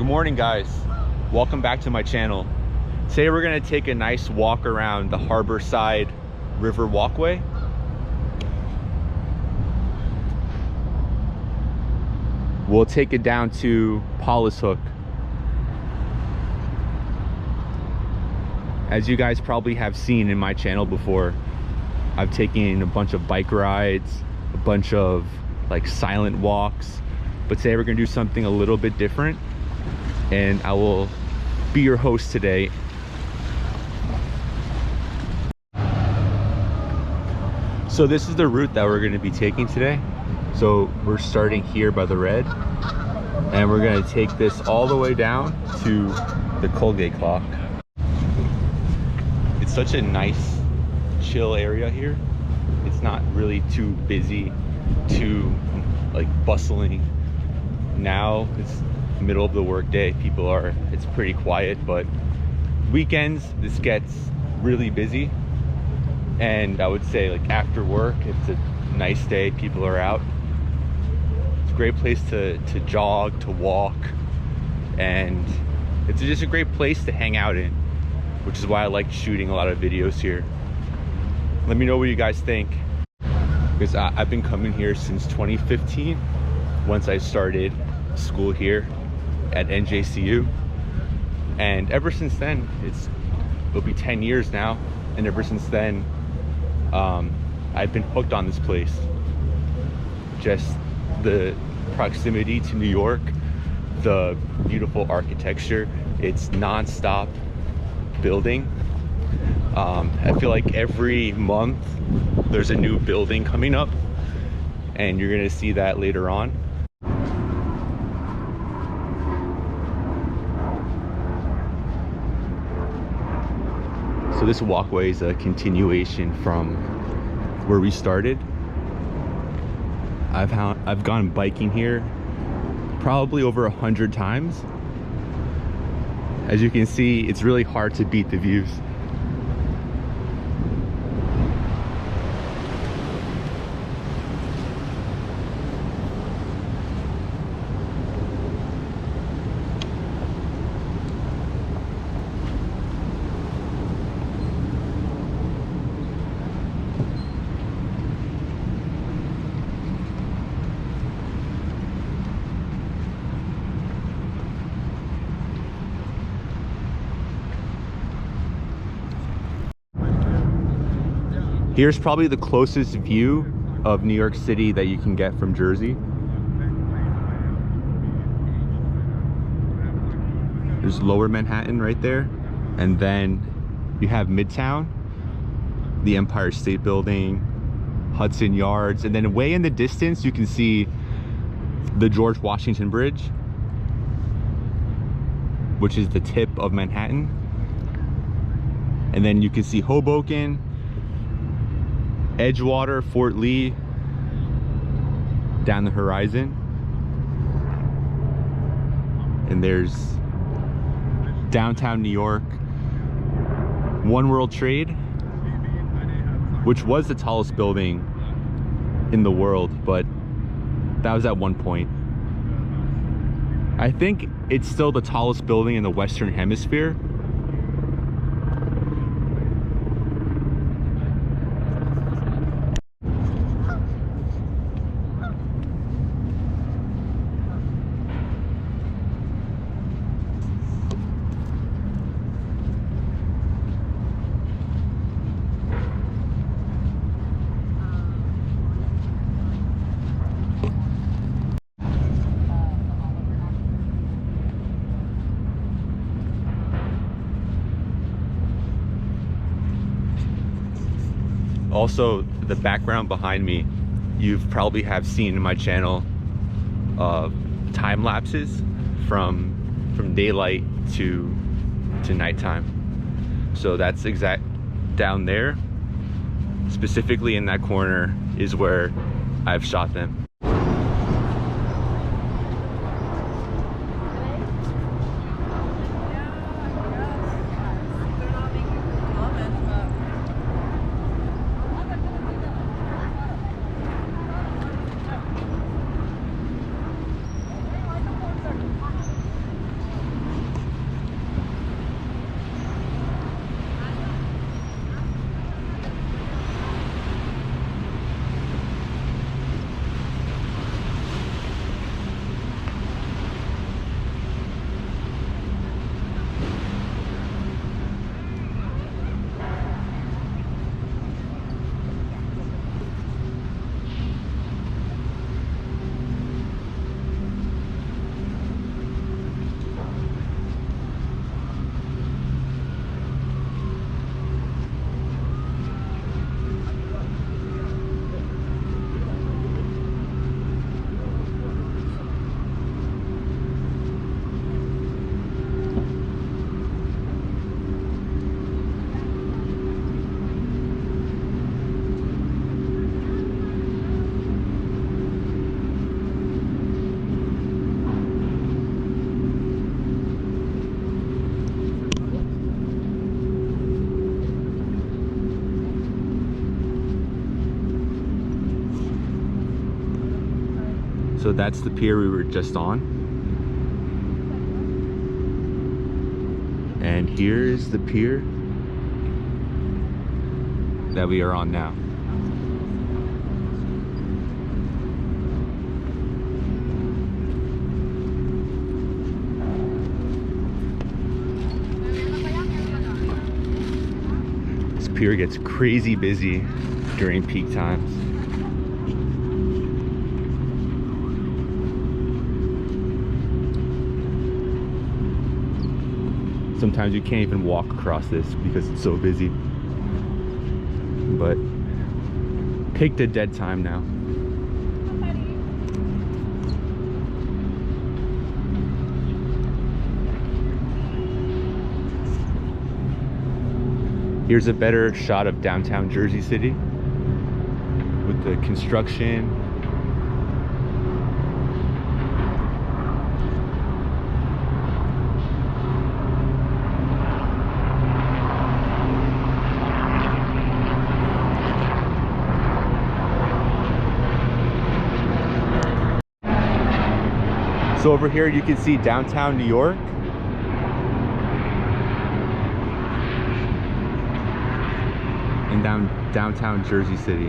Good morning, guys. Welcome back to my channel. Today we're gonna take a nice walk around the Riverside River walkway. We'll take it down to Paulus Hook. As you guys probably have seen in my channel before, I've taken a bunch of bike rides, a bunch of like silent walks, but today we're gonna do something a little bit different, and I will be your host today. So this is the route that we're going to be taking today. So we're starting here by the red, and we're going to take this all the way down to the Colgate clock. It's such a nice chill area here. It's not really too busy, too like bustling. Now it's middle of the workday, it's pretty quiet, but weekends this gets really busy. And I would say like after work, it's a nice day, people are out. It's a great place to jog, to walk, and it's just a great place to hang out in, which is why I like shooting a lot of videos here. Let me know what you guys think, because I've been coming here since 2015, once I started school here at NJCU, and ever since then it'll be 10 years now, and ever since then I've been hooked on this place. Just the proximity to New York, the beautiful architecture, it's non-stop building. I feel like every month there's a new building coming up, and you're gonna see that later on. So this walkway is a continuation from where we started. I've gone biking here probably over 100 times. As you can see, it's really hard to beat the views. Here's probably the closest view of New York City that you can get from Jersey. There's Lower Manhattan right there, and then you have Midtown, the Empire State Building, Hudson Yards, and then way in the distance you can see the George Washington Bridge, which is the tip of Manhattan. And then you can see Hoboken, Edgewater, Fort Lee down the horizon, and there's downtown New York, One World Trade, which was the tallest building in the world, but that was at one point. I think it's still the tallest building in the Western Hemisphere. Also, the background behind me, you've probably have seen in my channel time lapses from daylight to nighttime. So that's exact down there, specifically in that corner, is where I've shot them. So that's the pier we were just on. And here's the pier that we are on now. This pier gets crazy busy during peak times. Sometimes you can't even walk across this because it's so busy. But picked a dead time now. Here's a better shot of downtown Jersey City with the construction. So over here you can see downtown New York. And downtown Jersey City.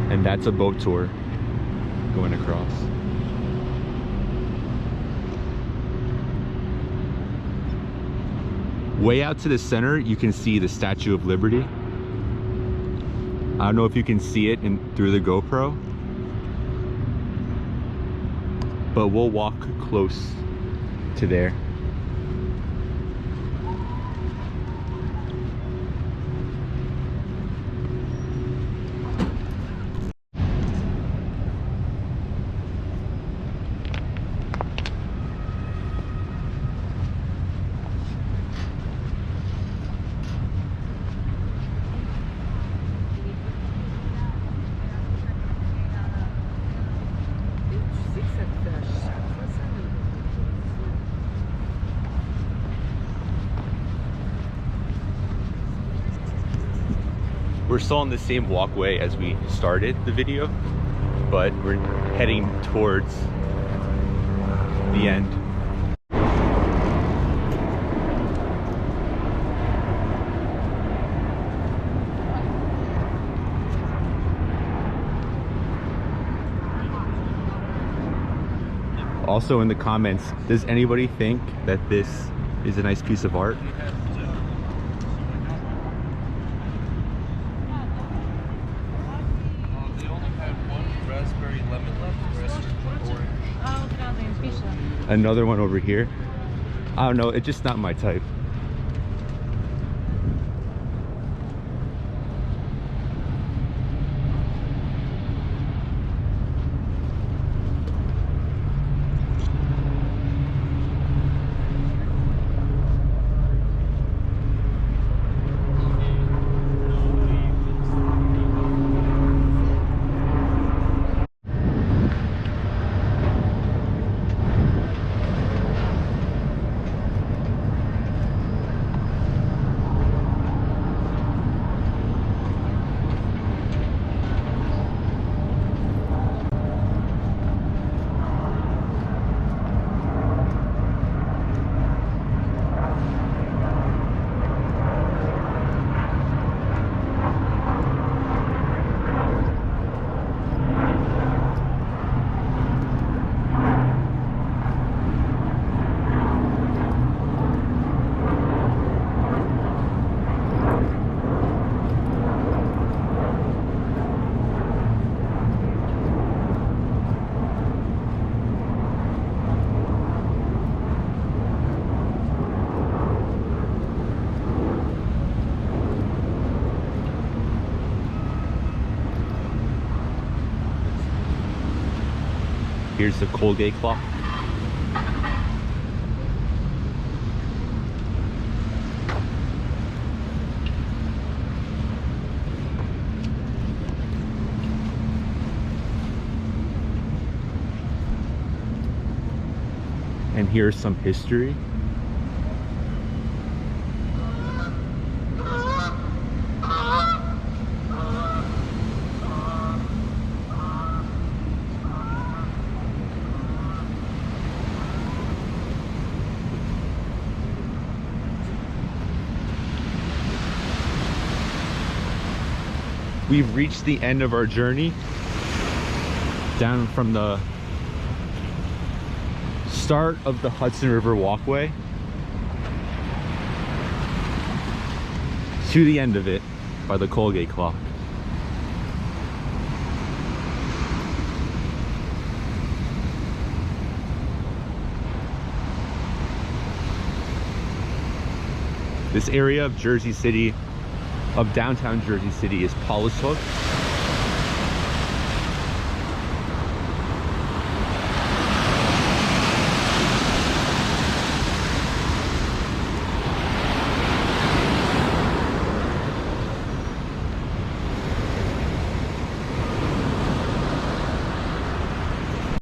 And that's a boat tour going across. Way out to the center, you can see the Statue of Liberty. I don't know if you can see it through the GoPro, but we'll walk close to there. We're still on the same walkway as we started the video, but we're heading towards the end. Also in the comments, does anybody think that this is a nice piece of art? Another one over here. I don't know, it's just not my type. Here's the Colgate clock. here's some history. We've reached the end of our journey down from the start of the Hudson River walkway to the end of it by the Colgate clock. This area of Jersey City, of downtown Jersey City, is Paulus Hook.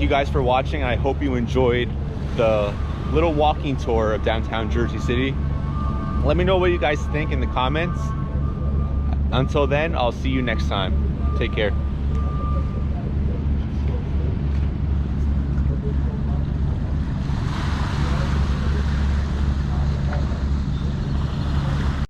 Thank you guys for watching. I hope you enjoyed the little walking tour of downtown Jersey City. Let me know what you guys think in the comments. Until then, I'll see you next time. Take care.